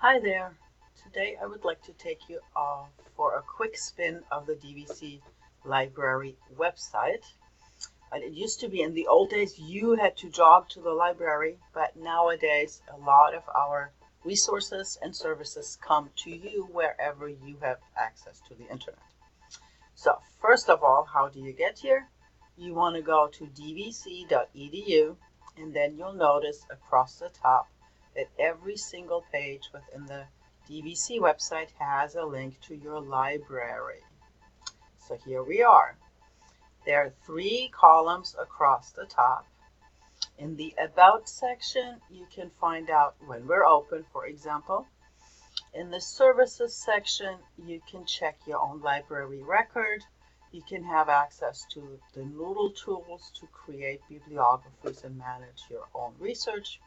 Hi there. Today I would like to take you for a quick spin of the DVC library website. It used to be in the old days you had to jog to the library, but nowadays a lot of our resources and services come to you wherever you have access to the internet. So first of all, how do you get here? You want to go to dvc.edu and then you'll notice across the top that every single page within the DVC website has a link to your library. So here we are. There are 3 columns across the top. In the About section, you can find out when we're open, for example. In the Services section, you can check your own library record. You can have access to the Noodle tools to create bibliographies and manage your own research.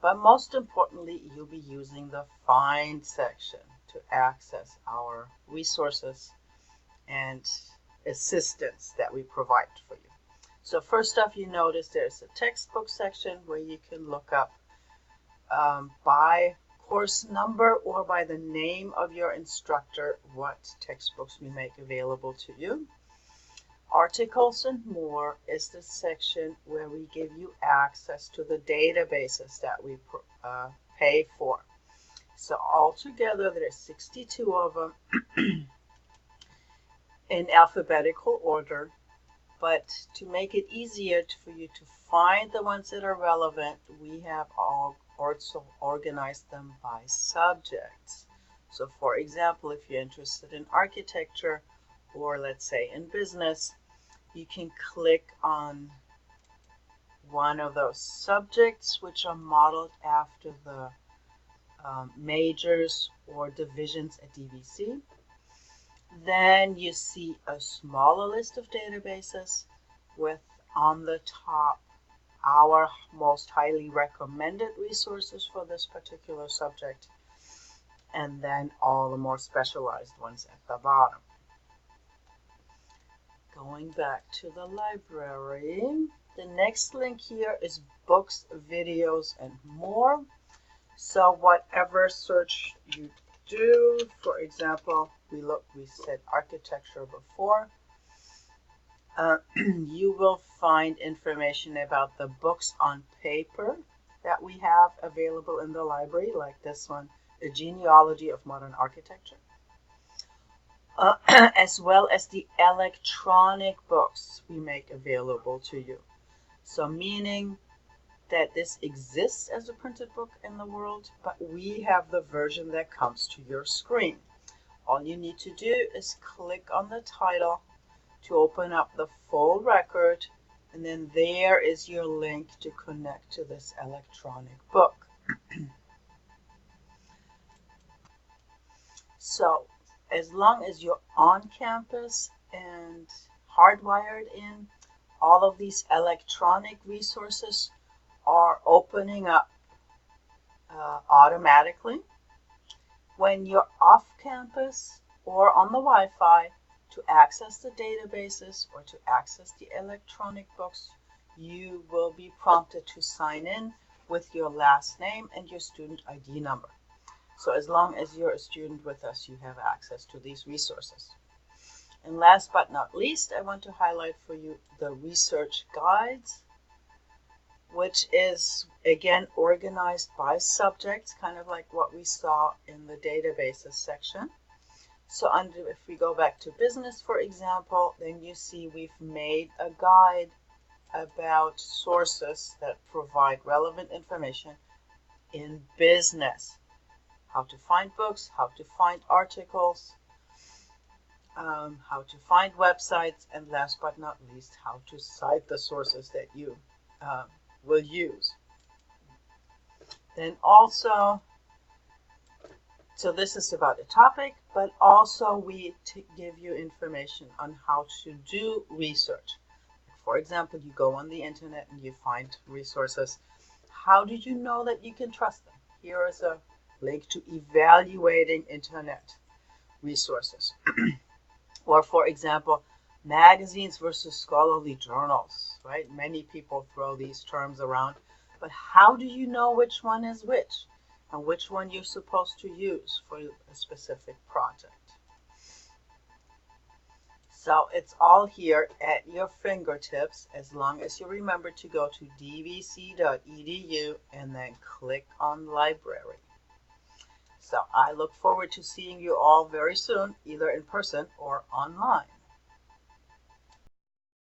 But most importantly, you'll be using the Find section to access our resources and assistance that we provide for you. So first off, you notice there's a textbook section where you can look up by course number or by the name of your instructor what textbooks we make available to you. Articles and More is the section where we give you access to the databases that we pay for. So altogether there's 62 of them in alphabetical order. But to make it easier for you to find the ones that are relevant, we have also organized them by subjects. So for example, if you're interested in architecture or let's say in business, you can click on one of those subjects which are modeled after the majors or divisions at DVC. Then you see a smaller list of databases with on the top our most highly recommended resources for this particular subject, and then all the more specialized ones at the bottom. Going back to the library, the next link here is books, videos, and more. So whatever search you do, for example, we said architecture before. You will find information about the books on paper that we have available in the library, like this one, A Genealogy of Modern Architecture. As well as the electronic books we make available to you. So meaning that this exists as a printed book in the world, but we have the version that comes to your screen. All you need to do is click on the title to open up the full record, and then there is your link to connect to this electronic book. So as long as you're on campus and hardwired in, all of these electronic resources are opening up automatically. When you're off campus or on the Wi-Fi, to access the databases or to access the electronic books, you will be prompted to sign in with your last name and your student ID number. So as long as you're a student with us, you have access to these resources. And last but not least, I want to highlight for you the research guides, which is again organized by subjects, kind of like what we saw in the databases section. So if we go back to business, for example, then you see we've made a guide about sources that provide relevant information in business. How to find books, how to find articles, how to find websites, and last but not least, how to cite the sources that you will use. Then also, so this is about the topic, but also we give you information on how to do research. For example, you go on the internet and you find resources. How did you know that you can trust them? Here is a link to evaluating internet resources. Or for example, magazines versus scholarly journals, right? Many people throw these terms around, but how do you know which one is which? and which one you're supposed to use for a specific project. So it's all here at your fingertips as long as you remember to go to dvc.edu and then click on library. So I look forward to seeing you all very soon, either in person or online.